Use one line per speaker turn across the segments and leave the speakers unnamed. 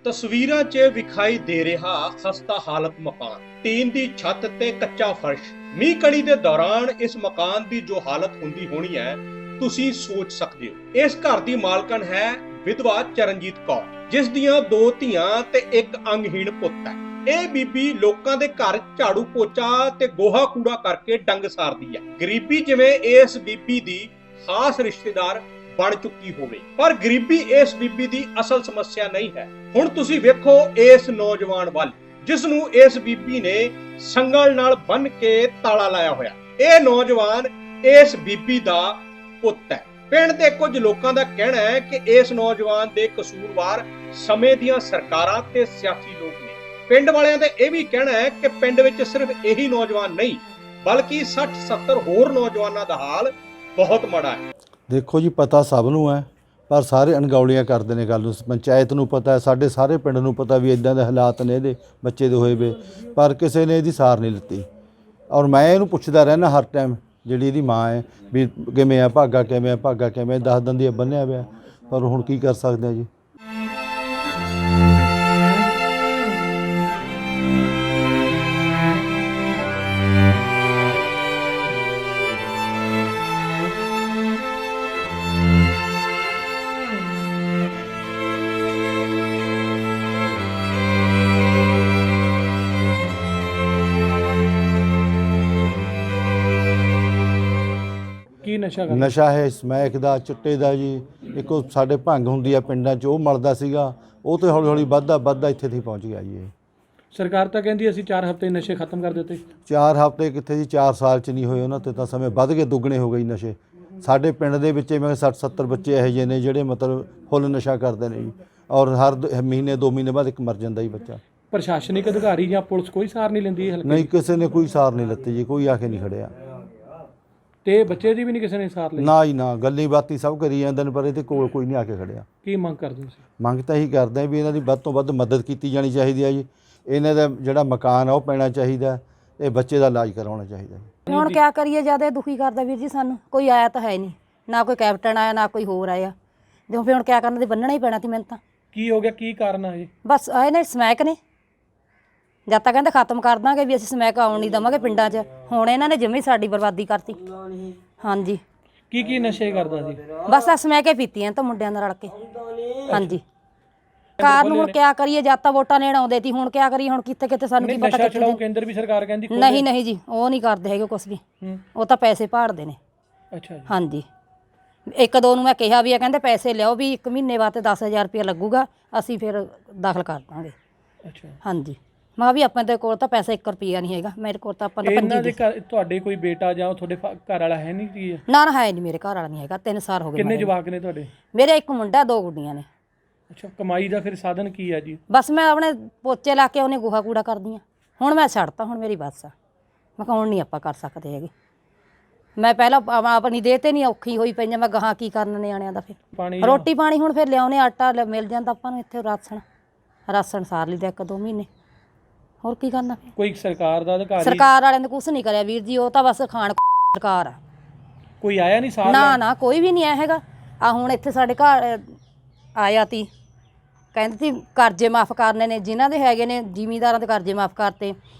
ਤਸਵੀਰਾਂ 'ਚ ਵਿਖਾਈ ਦੇ ਰਿਹਾ ਖਸਤਾ ਹਾਲਤ ਮਕਾਨ, ਟੀਨ ਦੀ ਛੱਤ ਤੇ ਕੱਚਾ ਫਰਸ਼। ਮੀਂਹ ਕਣੀ ਦੇ ਦੌਰਾਨ ਇਸ ਮਕਾਨ ਦੀ ਜੋ ਹਾਲਤ ਹੁੰਦੀ ਹੋਣੀ ਹੈ, ਤੁਸੀਂ ਸੋਚ ਸਕਦੇ ਹੋ। ਇਸ ਘਰ ਦੀ ਮਾਲਕਣ ਹੈ ਵਿਧਵਾ ਚਰਨਜੀਤ ਕੌਰ, ਜਿਸ ਦੀਆਂ 2 ਧੀਆਂ ਤੇ 1 ਅੰਗਹੀਣ ਪੁੱਤ ਹੈ। ਇਹ ਬੀਬੀ ਲੋਕਾਂ ਦੇ ਘਰ ਝਾੜੂ ਪੋਚਾ ਤੇ ਗੋਹਾ ਕੂੜਾ ਕਰਕੇ ਡੰਗ ਸਾਰਦੀ ਹੈ। ਗਰੀਬੀ ਜਿਵੇਂ ਇਸ ਬੀਬੀ ਦੀ ਖਾਸ ਰਿਸ਼ਤੇਦਾਰ ਬਣ ਚੁੱਕੀ ਹੋਵੇ, ਪਰ ਗਰੀਬੀ ਇਸ ਬੀਬੀ ਦੀ ਅਸਲ ਸਮੱਸਿਆ ਨਹੀਂ ਹੈ। ਹੁਣ ਤੁਸੀਂ ਵੇਖੋ ਇਸ ਨੌਜਵਾਨ ਵੱਲ, ਜਿਸ ਨੂੰ ਇਸ ਬੀਬੀ ਨੇ ਸੰਗਲ ਨਾਲ ਬੰਨ ਕੇ ਤਾਲਾ ਲਾਇਆ ਹੋਇਆ। ਇਹ ਨੌਜਵਾਨ ਇਸ ਬੀਬੀ ਦਾ ਪੁੱਤ ਹੈ। ਪਿੰਡ ਦੇ ਕੁਝ ਲੋਕਾਂ ਦਾ ਕਹਿਣਾ ਹੈ ਕਿ ਇਸ ਨੌਜਵਾਨ ਦੇ ਕਸੂਰਵਾਰ ਸਮੇਂ ਦੀਆਂ ਸਰਕਾਰਾਂ ਤੇ ਸਿਆਸੀ ਲੋਕ ਨੇ। ਪਿੰਡ ਵਾਲਿਆਂ ਦਾ ਇਹ ਵੀ ਕਹਿਣਾ ਹੈ ਕਿ ਪਿੰਡ ਵਿੱਚ ਸਿਰਫ ਇਹੀ ਨੌਜਵਾਨ ਨਹੀਂ, ਬਲਕਿ 60-70 ਹੋਰ ਨੌਜਵਾਨਾਂ ਦਾ ਹਾਲ ਬਹੁਤ ਮਾੜਾ ਹੈ।
देखो जी, पता सब नूं है, पर सारे अणगौलियां करते हैं गल। पंचायत नूं पता है, साडे सारे पिंड नूं पता भी इदां दे हालात ने इहदे बच्चे दे होए वे, पर किसी ने इहदी सार नहीं लित्ती। और मैं इहनूं पुछदा रहना हर टाइम, जिहड़ी इहदी माँ है भी किवें आ भागा, किवें आ भागा, किवें 10 दिन दी बन्निया पिया, पर हुण की कर सकदे आ जी।
ਕੀ ਨਸ਼ਾ
ਨਸ਼ਾ ਹੈ ਸਮੈਕ ਦਾ, ਚਿੱਟੇ ਦਾ ਜੀ। ਇੱਕ ਉਹ ਸਾਡੇ ਭੰਗ ਹੁੰਦੀ ਆ ਪਿੰਡਾਂ 'ਚ, ਉਹ ਮਲਦਾ ਸੀਗਾ, ਉਹ ਤੇ ਹੌਲੀ ਹੌਲੀ ਵੱਧਦਾ ਇੱਥੇ ਤੱਕ ਪਹੁੰਚ ਗਿਆ ਜੀ। ਇਹ
ਸਰਕਾਰ ਤਾਂ ਕਹਿੰਦੀ ਅਸੀਂ 4 ਹਫ਼ਤੇ ਨਸ਼ੇ ਖਤਮ ਕਰ ਦਿੱਤੇ।
4 ਹਫ਼ਤੇ ਕਿੱਥੇ ਜੀ, 4 ਸਾਲ 'ਚ ਨਹੀਂ ਹੋਏ ਉਹਨਾਂ ਤੇ, ਤਾਂ ਸਮੇਂ ਵੱਧ ਕੇ ਦੁੱਗਣੇ ਹੋ ਗਏ ਜੀ ਨਸ਼ੇ। ਸਾਡੇ ਪਿੰਡ ਦੇ ਵਿੱਚ ਮੈਂ 60-70 ਬੱਚੇ ਇਹੋ ਜਿਹੇ ਨੇ ਜਿਹੜੇ ਮਤਲਬ ਫੁੱਲ ਨਸ਼ਾ ਕਰਦੇ ਨੇ ਜੀ, ਔਰ ਹਰ ਮਹੀਨੇ 2 ਮਹੀਨੇ ਬਾਅਦ ਇੱਕ ਮਰ ਜਾਂਦਾ ਜੀ ਬੱਚਾ।
ਪ੍ਰਸ਼ਾਸਨਿਕ ਅਧਿਕਾਰੀ ਜਾਂ ਪੁਲਿਸ ਕੋਈ ਸਾਰ ਨਹੀਂ ਲੈਂਦੀ ਹਲਕੇ?
ਨਹੀਂ, ਕਿਸੇ ਨੇ ਕੋਈ ਸਾਰ ਨਹੀਂ ਲੱਤੀ ਜੀ, ਕੋਈ ਆ ਕੇ ਨਹੀਂ ਖੜਿਆ।
ਤੇ ਬੱਚੇ ਦੀ ਵੀ ਨਹੀਂ ਕਿਸੇ ਨੇ ਸਾਰ ਲਈ?
ਨਾ ਜੀ ਨਾ, ਗੱਲੀ ਬਾਤੀ ਸਭ ਕਰੀ ਜਾਂਦੇ ਨੇ, ਪਰ ਇਹਦੇ ਕੋਲ ਕੋਈ ਨਹੀਂ ਆ ਕੇ ਖੜਿਆ।
ਕੀ ਮੰਗ ਕਰਦੇ ਹੋ ਤੁਸੀਂ?
ਮੰਗ ਤਾਂ ਇਹੀ ਕਰਦੇ ਵੀ ਇਹਨਾਂ ਦੀ ਵੱਧ ਤੋਂ ਵੱਧ ਮਦਦ ਕੀਤੀ ਜਾਣੀ ਚਾਹੀਦੀ ਹੈ ਜੀ। ਇਹਨਾਂ ਦਾ ਜਿਹੜਾ ਮਕਾਨ ਆ ਉਹ ਪੈਣਾ ਚਾਹੀਦਾ, ਇਹ ਬੱਚੇ ਦਾ ਇਲਾਜ ਕਰਾਉਣਾ ਚਾਹੀਦਾ।
ਹੁਣ ਕਿਆ ਕਰੀਏ, ਜਿਆਦਾ ਦੁਖੀ ਕਰਦਾ ਵੀਰ ਜੀ ਸਾਨੂੰ। ਕੋਈ ਆਇਆ ਤਾਂ ਹੈ ਨਹੀਂ, ਨਾ ਕੋਈ ਕੈਪਟਨ ਆਇਆ, ਨਾ ਕੋਈ ਹੋਰ ਆਇਆ। ਜਦੋਂ ਫਿਰ ਹੁਣ ਕਿਆ ਕਰਨਾ, ਤੇ ਬੰਨਣਾ ਹੀ ਪੈਣਾ ਸੀ ਮੈਨੂੰ ਤਾਂ।
ਕੀ ਹੋ ਗਿਆ, ਕੀ ਕਾਰਨ ਆ ਇਹ?
ਬਸ ਆਏ ਨੇ ਸਮੈਕ ਨੇ, ਜਦ ਤੱਕ ਕਹਿੰਦੇ ਖਤਮ ਕਰ ਦਾਂਗੇ ਵੀ ਅਸੀਂ ਸਮੈਕ ਆਉਣ ਨਹੀਂ ਦੇਵਾਂਗੇ ਪਿੰਡਾਂ 'ਚ। ਹੁਣ ਇਹਨਾਂ ਨੇ ਜਿਵੇਂ ਸਾਡੀ ਬਰਬਾਦੀ ਕਰਤੀ। ਹਾਂਜੀ,
ਕੀ ਨਸ਼ੇ ਕਰਦਾ ਸੀ?
ਬਸ ਆ ਸਮੈਕੇ ਪੀਤੀਆਂ ਤਾਂ ਮੁੰਡਿਆਂ ਨਾਲ ਰਲ ਕੇ। ਹਾਂਜੀ, ਕਾਰਨ ਹੁਣ ਕਿਆ ਕਰੀਏ, ਜਦ ਤਾਂ ਵੋਟਾਂ ਲੈਣ ਆਉਂਦੇ ਸੀ, ਹੁਣ ਕਿਆ ਕਰੀਏ, ਹੁਣ ਕਿੱਥੇ ਸਾਨੂੰ ਕੀ ਪਤਾ
ਨਸ਼ਾ ਛਡਾਊ ਕੇਂਦਰ ਵੀ ਸਰਕਾਰ ਕਹਿੰਦੀ
ਨਹੀਂ ਜੀ, ਉਹ ਨਹੀਂ ਕਰਦੇ ਹੈਗੇ ਕੁਛ ਵੀ। ਉਹ ਤਾਂ ਪੈਸੇ ਭਾੜਦੇ ਨੇ।
ਅੱਛਾ ਜੀ।
ਹਾਂਜੀ, 1-2 ਨੂੰ ਮੈਂ ਕਿਹਾ ਵੀ ਆ, ਕਹਿੰਦੇ ਪੈਸੇ ਲਿਆਓ ਵੀ 1 ਮਹੀਨੇ ਬਾਅਦ 10,000 ਰੁਪਇਆ ਲੱਗੂਗਾ, ਅਸੀਂ ਫਿਰ ਦਾਖਲ ਕਰ ਦਾਂਗੇ।
ਅੱਛਾ।
ਹਾਂਜੀ, ਮੈਂ ਵੀ ਆਪਣੇ ਦੇ ਕੋਲ ਤਾਂ ਪੈਸਾ 1 ਰੁਪਿਆ ਨਹੀਂ ਹੈਗਾ, ਮੇਰੇ ਕੋਲ ਤਾਂ ਆਪਾਂ ਦਾ
ਇਹਨਾਂ ਦੇ ਘਰ ਤੁਹਾਡੇ ਕੋਈ ਬੇਟਾ ਜਾਂ ਤੁਹਾਡੇ ਘਰ ਵਾਲਾ ਹੈ ਨਹੀਂ? ਕੀ ਹੈ?
ਨਾ ਹੈ ਨਹੀਂ, ਮੇਰੇ ਘਰ ਵਾਲਾ ਨਹੀਂ ਹੈਗਾ। 3 ਸਾਲ ਹੋ ਗਏ।
ਕਿੰਨੇ ਜਵਾਕ ਨੇ ਤੁਹਾਡੇ?
ਮੇਰੇ 1 ਮੁੰਡਾ 2 ਗੁੱਡੀਆਂ ਨੇ।
ਅੱਛਾ, ਕਮਾਈ ਦਾ ਫਿਰ ਸਾਧਨ ਕੀ ਹੈ ਜੀ?
ਬਸ ਮੈਂ ਆਪਣੇ ਪੋਚੇ ਲਾ ਕੇ ਉਹਨੇ ਗੋਹਾ ਕੂੜਾ ਕਰਦੀ ਹਾਂ। ਹੁਣ ਮੈਂ ਛੱਡਤਾ, ਹੁਣ ਮੇਰੀ ਬੱਸ ਆ। ਮੈਂ ਕਿਹਾ ਹੁਣ ਨਹੀਂ ਆਪਾਂ ਕਰ ਸਕਦੇ ਹੈਗੇ। ਮੈਂ ਪਹਿਲਾਂ ਆਪਣੀ ਦੇਹ ਤੇ ਨਹੀਂ ਔਖੀ ਹੋਈ ਪਈ, ਮੈਂ ਗਾਹਾਂ ਕੀ ਕਰਨ ਨਿਆਣਿਆਂ ਦਾ। ਫਿਰ ਰੋਟੀ ਪਾਣੀ ਹੁਣ ਫਿਰ ਲਿਆਉਣੇ, ਆਟਾ ਮਿਲ ਜਾਂਦਾ ਆਪਾਂ ਨੂੰ ਇੱਥੇ, ਰਾਸ਼ਨ ਸਾਰ ਲਈਦਾ 1-2 ਮਹੀਨੇ। ਹੋਰ ਕੀ ਕਰਨਾ ਫਿਰ?
ਕੋਈ ਸਰਕਾਰ ਦਾ ਅਧਿਕਾਰੀ? ਸਰਕਾਰ
ਵਾਲਿਆਂ ਨੇ ਕੁਛ ਨਹੀਂ ਕਰਿਆ ਵੀਰ ਜੀ, ਉਹ ਤਾਂ ਬਸ ਖਾਣ ਸਰਕਾਰ ਆ।
ਕੋਈ ਆਇਆ ਨਹੀਂ ਸਾਰ?
ਨਾ ਕੋਈ ਵੀ ਨਹੀਂ ਆਇਆ ਹੈਗਾ। ਆ ਹੁਣ ਇੱਥੇ ਸਾਡੇ ਘਰ ਆਇਆ ਤੀ, ਕਹਿੰਦੇ ਸੀ ਕਰਜ਼ੇ ਮਾਫ ਕਰਨੇ ਨੇ, ਜਿਨ੍ਹਾਂ ਦੇ ਹੈਗੇ ਨੇ ਜ਼ਿਮੀਂਦਾਰਾਂ ਦੇ ਕਰਜ਼ੇ ਮਾਫ ਕਰਤੇ,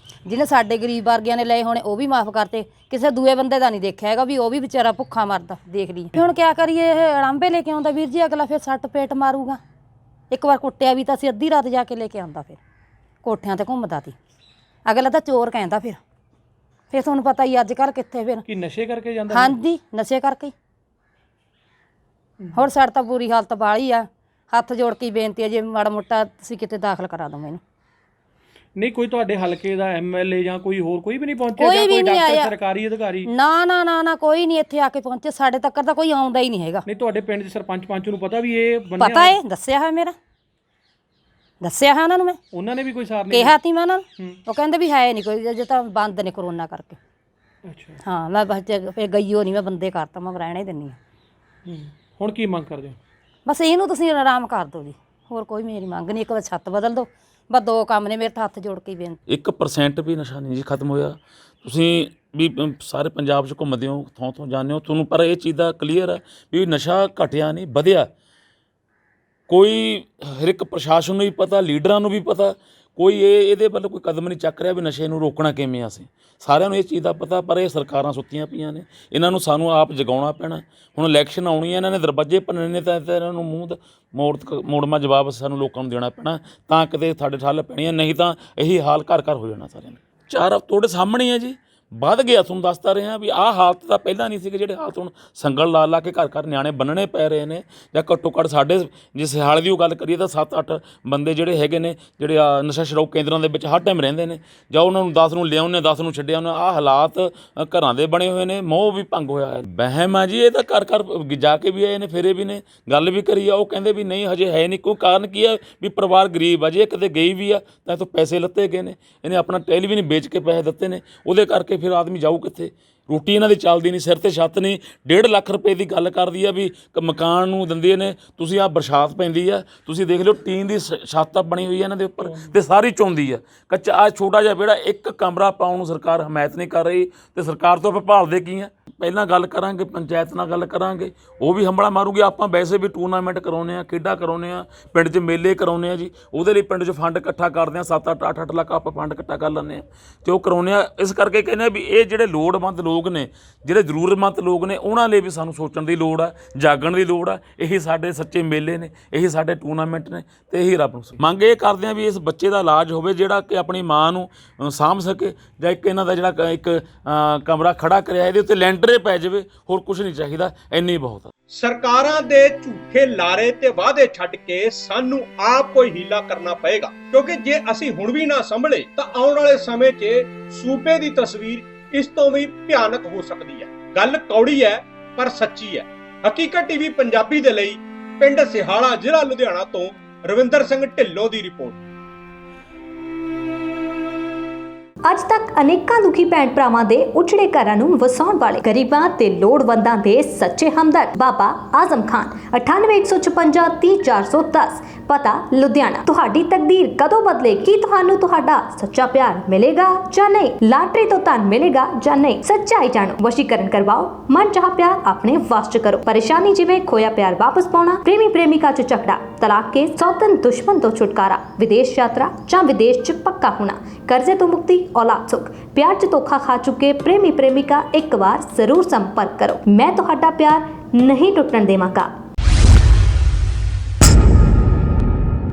ਜਿਹਨੇ ਸਾਡੇ ਗਰੀਬ ਵਰਗਿਆਂ ਨੇ ਲਏ ਹੋਣੇ ਉਹ ਵੀ ਮਾਫ ਕਰਤੇ। ਕਿਸੇ ਦੂਏ ਬੰਦੇ ਦਾ ਨਹੀਂ ਦੇਖਿਆ ਹੈਗਾ ਵੀ ਉਹ ਵੀ ਵਿਚਾਰਾ ਭੁੱਖਾ ਮਰਦਾ। ਦੇਖ ਲਈ ਹੁਣ ਕਿਆ ਕਰੀਏ, ਇਹ ਅੜਾਂਬੇ ਲੈ ਕੇ ਆਉਂਦਾ ਵੀਰ ਜੀ, ਅਗਲਾ ਫਿਰ ਸੱਟ ਪੇਟ ਮਾਰੂਗਾ। ਇੱਕ ਵਾਰ ਕੁੱਟਿਆ ਵੀ ਤਾਂ ਅਸੀਂ, ਅੱਧੀ ਰਾਤ ਜਾ ਕੇ ਲੈ ਕੇ ਆਉਂਦਾ, ਫਿਰ ਕੋਠਿਆਂ ਤੇ ਘੁੰਮਦਾ ਤੀ। ਅਗਲਾ ਤਾਂ ਚੋਰ ਕਹਿੰਦਾ। ਫਿਰ ਤੁਹਾਨੂੰ ਪਤਾ ਹੀ ਅੱਜ ਕੱਲ੍ਹ ਕਿੱਥੇ ਫਿਰ
ਕੀ ਨਸ਼ੇ ਕਰਕੇ ਜਾਂਦਾ?
ਹਾਂਜੀ, ਨਸ਼ੇ ਕਰਕੇ। ਹੋਰ ਸਾਡੀ ਤਾਂ ਬੁਰੀ ਹਾਲਤ ਬਾਲੀ ਆ। ਹੱਥ ਜੋੜ ਕੇ ਬੇਨਤੀ ਹੈ, ਜੇ ਮਾੜਾ ਮੋਟਾ ਤੁਸੀਂ ਕਿਤੇ ਦਾਖਲ ਕਰਾ ਦਿਓ ਮੈਨੂੰ।
ਨਹੀਂ, ਕੋਈ ਤੁਹਾਡੇ ਹਲਕੇ ਦਾ ਐਮਐਲਏ ਜਾਂ ਕੋਈ ਹੋਰ ਕੋਈ ਵੀ ਨਹੀਂ ਪਹੁੰਚਿਆ?
ਕੋਈ ਵੀ ਨਹੀਂ ਆਇਆ,
ਸਰਕਾਰੀ ਅਧਿਕਾਰੀ?
ਨਾ ਕੋਈ ਨਹੀਂ ਇੱਥੇ ਆ ਕੇ ਪਹੁੰਚੇ। ਸਾਡੇ ਤੱਕ ਤਾਂ ਕੋਈ ਆਉਂਦਾ ਹੀ ਨਹੀਂ ਹੈਗਾ।
ਨਹੀਂ, ਤੁਹਾਡੇ ਪਿੰਡ ਦੇ ਸਰਪੰਚ ਪੰਚ ਨੂੰ ਪਤਾ ਵੀ ਇਹ ਬੰਨਿਆ?
ਪਤਾ ਹੈ, ਦੱਸਿਆ ਹੈ ਮੇਰਾ, ਦੱਸਿਆ ਹੈ ਉਹਨਾਂ ਨੂੰ। ਮੈਂ
ਉਹਨਾਂ ਨੇ ਵੀ ਕੋਈ ਸਾਰ ਨਹੀਂ
ਕਿਹਾ ਤੀ ਮੈਂ ਉਹਨਾਂ ਨੂੰ, ਉਹ ਕਹਿੰਦੇ ਵੀ ਹੈ ਨਹੀਂ ਕੋਈ, ਜੇ ਤਾਂ ਬੰਦ ਨੇ ਕਰੋਨਾ ਕਰਕੇ।
ਅੱਛਾ। ਹਾਂ,
ਮੈਂ ਬਸ ਫਿਰ ਗਈ ਹੋ ਨਹੀਂ, ਮੈਂ ਬੰਦੇ ਕਰਤਾ, ਮੈਂ ਰਹਿਣਾ ਹੀ ਦਿੰਦੀ ਹਾਂ।
ਹੁਣ ਕੀ ਮੰਗ ਕਰਦੇ ਹੋ?
ਬਸ ਇਹਨੂੰ ਤੁਸੀਂ ਆਰਾਮ ਕਰ ਦਿਓ ਜੀ, ਹੋਰ ਕੋਈ ਮੇਰੀ ਮੰਗ ਨਹੀਂ। ਇੱਕ ਵਾਰ ਛੱਤ ਬਦਲ ਦਿਓ, ਬਸ 2 ਕੰਮ ਨੇ ਮੇਰੇ ਤਾਂ, ਹੱਥ ਜੋੜ ਕੇ ਬੇਨਤੀ।
1% ਵੀ ਨਸ਼ਾ ਨਹੀਂ ਜੀ ਖਤਮ ਹੋਇਆ। ਤੁਸੀਂ ਵੀ ਸਾਰੇ ਪੰਜਾਬ 'ਚ ਘੁੰਮਦੇ ਹੋ, ਥੋਂ ਜਾਂਦੇ ਹੋ, ਤੁਹਾਨੂੰ ਪਰ ਇਹ ਚੀਜ਼ ਦਾ ਕਲੀਅਰ ਹੈ ਵੀ ਨਸ਼ਾ ਘਟਿਆ ਨਹੀਂ, ਵਧਿਆ। ਕੋਈ ਹਰ ਇੱਕ ਪ੍ਰਸ਼ਾਸਨ ਨੂੰ ਵੀ ਪਤਾ, ਲੀਡਰਾਂ ਨੂੰ ਵੀ ਪਤਾ, ਕੋਈ ਇਹਦੇ ਵੱਲ ਕੋਈ ਕਦਮ ਨਹੀਂ ਚੱਕ ਰਿਹਾ ਵੀ ਨਸ਼ੇ ਨੂੰ ਰੋਕਣਾ ਕਿਵੇਂ ਅਸੀਂ। ਸਾਰਿਆਂ ਨੂੰ ਇਹ ਚੀਜ਼ ਦਾ ਪਤਾ, ਪਰ ਇਹ ਸਰਕਾਰਾਂ ਸੁੱਤੀਆਂ ਪਈਆਂ ਨੇ। ਇਹਨਾਂ ਨੂੰ ਸਾਨੂੰ ਆਪ ਜਗਾਉਣਾ ਪੈਣਾ। ਹੁਣ ਇਲੈਕਸ਼ਨ ਆਉਣੀ ਹੈ, ਇਹਨਾਂ ਨੇ ਦਰਵਾਜ਼ੇ ਭੰਨਣੇ ਨੇ, ਤਾਂ ਇਹਨਾਂ ਨੂੰ ਮੂੰਹ ਮੋੜਮਾ ਜਵਾਬ ਸਾਨੂੰ ਲੋਕਾਂ ਨੂੰ ਦੇਣਾ ਪੈਣਾ, ਤਾਂ ਕਿਤੇ ਸਾਡੇ ਠੱਲ ਪੈਣੀ ਹੈ। ਨਹੀਂ ਤਾਂ ਇਹੀ ਹਾਲ ਘਰ ਘਰ ਹੋ ਜਾਣਾ ਸਾਰਿਆਂ ਨੇ। 4 ਹਫ਼ਤੇ ਤੁਹਾਡੇ ਸਾਹਮਣੇ ਹੈ ਜੀ, ਵੱਧ ਗਿਆ। ਤੁਹਾਨੂੰ ਦੱਸਦਾ ਰਿਹਾ ਵੀ ਆਹ ਹਾਲਤ ਤਾਂ ਪਹਿਲਾਂ ਨਹੀਂ ਸੀ, ਜਿਹੜੇ ਹਾਲਤ ਹੁਣ ਸੰਗਲ ਲਾ ਲਾ ਕੇ ਘਰ ਘਰ ਨਿਆਣੇ ਬੰਨਣੇ ਪੈ ਰਹੇ ਨੇ। ਜਾਂ ਘੱਟੋ ਘੱਟ ਸਾਡੇ ਜੇ ਸਿਹਾਲੇ ਦੀ ਉਹ ਗੱਲ ਕਰੀਏ ਤਾਂ 7-8 ਬੰਦੇ ਜਿਹੜੇ ਹੈਗੇ ਨੇ, ਜਿਹੜੇ ਨਸ਼ਾ ਛਡਾਊ ਕੇਂਦਰਾਂ ਦੇ ਵਿੱਚ ਹਰ ਟਾਈਮ ਰਹਿੰਦੇ ਨੇ, ਜਾਂ ਉਹਨਾਂ ਨੂੰ 10 ਨੂੰ ਲਿਆਉਂਦੇ 10 ਨੂੰ ਛੱਡਿਆ ਉਹਨਾਂ। ਆਹ ਹਾਲਾਤ ਘਰਾਂ ਦੇ ਬਣੇ ਹੋਏ ਨੇ, ਮੋਹ ਵੀ ਭੰਗ ਹੋਇਆ ਹੈ। ਵਹਿਮ ਆ ਜੀ, ਇਹ ਤਾਂ ਘਰ ਘਰ ਜਾ ਕੇ ਵੀ ਆਏ ਨੇ, ਫਿਰੇ ਵੀ ਨੇ, ਗੱਲ ਵੀ ਕਰੀ ਆ। ਉਹ ਕਹਿੰਦੇ ਵੀ ਨਹੀਂ ਹਜੇ ਹੈ ਨਹੀਂ। ਕੋਈ ਕਾਰਨ ਕੀ ਆ ਵੀ ਪਰਿਵਾਰ ਗਰੀਬ ਆ ਜੀ, ਇਹ ਕਿਤੇ ਗਈ ਵੀ ਆ ਤਾਂ ਇਹ ਤੋਂ ਪੈਸੇ ਲੱਤੇ ਗਏ ਨੇ, ਇਹਨੇ ਆਪਣਾ ਟੈਲੀਵਿਜ਼ਨ ਵੇਚ ਕੇ ਪੈਸੇ ਦਿੱਤੇ ਨੇ, ਉਹਦੇ ਕਰਕੇ ਫਿਰ ਆਦਮੀ ਜਾਊ ਕਿੱਥੇ। ਰੋਟੀ ਇਹਨਾਂ ਦੀ ਚੱਲਦੀ ਨਹੀਂ, ਸਿਰ ਤੇ ਛੱਤ ਨਹੀਂ। 1.5 ਲੱਖ ਰੁਪਏ ਦੀ ਗੱਲ ਕਰਦੀ ਆ ਵੀ ਮਕਾਨ ਨੂੰ ਦਿੰਦੇ ਨੇ। ਤੁਸੀਂ ਆਹ ਬਰਸਾਤ ਪੈਂਦੀ ਆ, ਤੁਸੀਂ ਦੇਖ ਲਿਓ ਟੀਨ ਦੀ ਛੱਤ ਬਣੀ ਹੋਈ ਆ ਇਹਨਾਂ ਦੇ ਉੱਪਰ, ਤੇ ਸਾਰੀ ਚੌਂਦੀ ਆ। ਕੱਚਾ ਆ ਛੋਟਾ ਜਿਹਾ ਵਿਹੜਾ, 1 ਕਮਰਾ ਪਾਉਣ ਨੂੰ ਸਰਕਾਰ ਹਮਾਇਤ ਨਹੀਂ ਕਰ ਰਹੀ, ਤੇ ਸਰਕਾਰ ਤੋਂ ਆਪਾਂ ਭਾਲਦੇ ਕੀ ਆ। ਪਹਿਲਾਂ ਗੱਲ ਕਰਾਂਗੇ, ਪੰਚਾਇਤ ਨਾਲ ਗੱਲ ਕਰਾਂਗੇ, ਉਹ ਵੀ ਹੰਬੜਾ ਮਾਰੂਗੀ। ਆਪਾਂ ਵੈਸੇ ਵੀ ਟੂਰਨਾਮੈਂਟ ਕਰਾਉਂਦੇ ਆ, ਖੇਡਾਂ ਕਰਾਉਂਦੇ ਆ, ਪਿੰਡ 'ਚ ਮੇਲੇ ਕਰਾਉਂਦੇ ਆ ਜੀ। ਉਹਦੇ ਲਈ ਪਿੰਡ 'ਚ ਫੰਡ ਇਕੱਠਾ ਕਰਦੇ ਆ, 7-8 ਲੱਖ ਆਪਾਂ ਫੰਡ ਇਕੱਠਾ ਕਰ ਲੈਂਦੇ ਆ, ਤੇ ਉਹ ਕਰਾਉਂਦੇ ਆ। ਇਸ ਕਰਕੇ ਕਹਿੰਦੇ ਆ ਵੀ ਇਹ ਜਿਹੜੇ ਲੋੜਵੰਦ ਲੋਕ ਨੇ, ਜਿਹੜੇ ਜ਼ਰੂਰਤਮੰਦ ਲੋਕ ਨੇ, ਉਹਨਾਂ ਲਈ ਵੀ ਸਾਨੂੰ ਸੋਚਣ ਦੀ ਲੋੜ ਆ, ਜਾਗਣ ਦੀ ਲੋੜ ਆ। ਇਹੀ ਸਾਡੇ ਸੱਚੇ ਮੇਲੇ ਨੇ, ਇਹੀ ਸਾਡੇ ਟੂਰਨਾਮੈਂਟ ਨੇ, ਤੇ ਇਹੀ ਰੱਬ ਨੂੰ ਮੰਗ ਇਹ ਕਰਦੇ ਆ ਵੀ ਇਸ ਬੱਚੇ ਦਾ ਇਲਾਜ ਹੋਵੇ, ਜਿਹੜਾ ਕਿ ਆਪਣੀ ਮਾਂ ਨੂੰ ਸਾਂਭ ਸਕੇ। ਜਾਂ ਇੱਕ ਇਹਨਾਂ ਦਾ ਜਿਹੜਾ ਇੱਕ ਕਮਰਾ ਖੜਾ ਕਰਿਆ, ਇਹਦੇ ਉੱਤੇ ਲੈਂਟਰ ਪੈ ਜਾਵੇ, ਹੋਰ ਕੁਝ ਨਹੀਂ ਚਾਹੀਦਾ, ਇੰਨੀ ਬਹੁਤ ਆ।
ਸਰਕਾਰਾਂ ਦੇ ਝੂਠੇ ਲਾਰੇ ਤੇ ਵਾਅਦੇ ਛੱਡ ਕੇ ਸਾਨੂੰ ਆਪ ਕੋਈ ਹੀਲਾ ਕਰਨਾ ਪਏਗਾ, ਕਿਉਂਕਿ ਜੇ ਅਸੀਂ ਹੁਣ ਵੀ ਨਾ ਸੰਭਲੇ ਤਾਂ ਆਉਣ ਵਾਲੇ ਸਮੇਂ 'ਚ ਸੂਬੇ ਦੀ ਤਸਵੀਰ ਇਸ ਤੋਂ ਵੀ ਭਿਆਨਕ ਹੋ ਸਕਦੀ ਹੈ। ਗੱਲ ਕੌੜੀ ਹੈ ਪਰ ਸੱਚੀ ਹੈ। ਹਕੀਕਤ ਟੀਵੀ ਪੰਜਾਬੀ ਦੇ ਲਈ ਪਿੰਡ ਸਿਹਾਲਾ, ਜ਼ਿਲ੍ਹਾ ਲੁਧਿਆਣਾ ਤੋਂ ਰਵਿੰਦਰ ਸਿੰਘ ਢਿੱਲੋਂ ਦੀ ਰਿਪੋਰਟ।
ਅੱਜ ਤੱਕ ਅਨੇਕਾਂ ਦੁਖੀ ਭੈਣ ਭਰਾਵਾਂ ਦੇ ਉਜੜੇ ਘਰਾਂ ਨੂੰ ਵਸਾਉਣ ਵਾਲੇ ਗਰੀਬਾਂ ਤੇ ਲੋੜਵੰਦਾਂ ਦੇ ਸੱਚੇ ਹਮਦਰਦ ਬਾਬਾ ਆਜ਼ਮ ਖਾਨ 9815 30410 ਪਤਾ ਲੁਧਿਆਣਾ। ਤੁਹਾਡੀ ਤਕਦੀਰ ਕਦੋਂ ਬਦਲੇਗੀ? ਕੀ ਤੁਹਾਨੂੰ ਤੁਹਾਡਾ ਸੱਚਾ ਪਿਆਰ ਮਿਲੇਗਾ ਜਾਂ ਨਹੀਂ? ਲਾਟਰੀ ਤੋਂ ਧਨ ਮਿਲੇਗਾ ਜਾਂ ਨਹੀਂ? ਸੱਚਾਈ ਜਾਣੋ, ਵਸ਼ੀਕਰਨ ਕਰਵਾਓ, ਮਨ ਚਾਹ ਪਿਆਰ ਆਪਣੇ ਵਾਸ ਚ ਕਰੋ। ਪਰੇਸ਼ਾਨੀ ਜਿਵੇਂ ਖੋਇਆ ਪਿਆਰ ਵਾਪਸ ਪਾਉਣਾ, ਪ੍ਰੇਮੀ ਪ੍ਰੇਮਿਕਾ ਚ ਝਗੜਾ, ਤਲਾਕ ਕੇਸ, ਸੌਤਨ ਦੁਸ਼ਮਣ ਤੋਂ ਛੁਟਕਾਰਾ, ਵਿਦੇਸ਼ ਯਾਤਰਾ ਜਾਂ ਵਿਦੇਸ਼ ਚ ਪੱਕਾ ਹੋਣਾ, ਕਰਜ਼ੇ ਤੋਂ ਮੁਕਤੀ, औलाद सुख, प्यार च धोखा खा चुके प्रेमी प्रेमिका एक बार जरूर संपर्क करो। मैं तुहाडा प्यार नहीं टुटन देवांगा।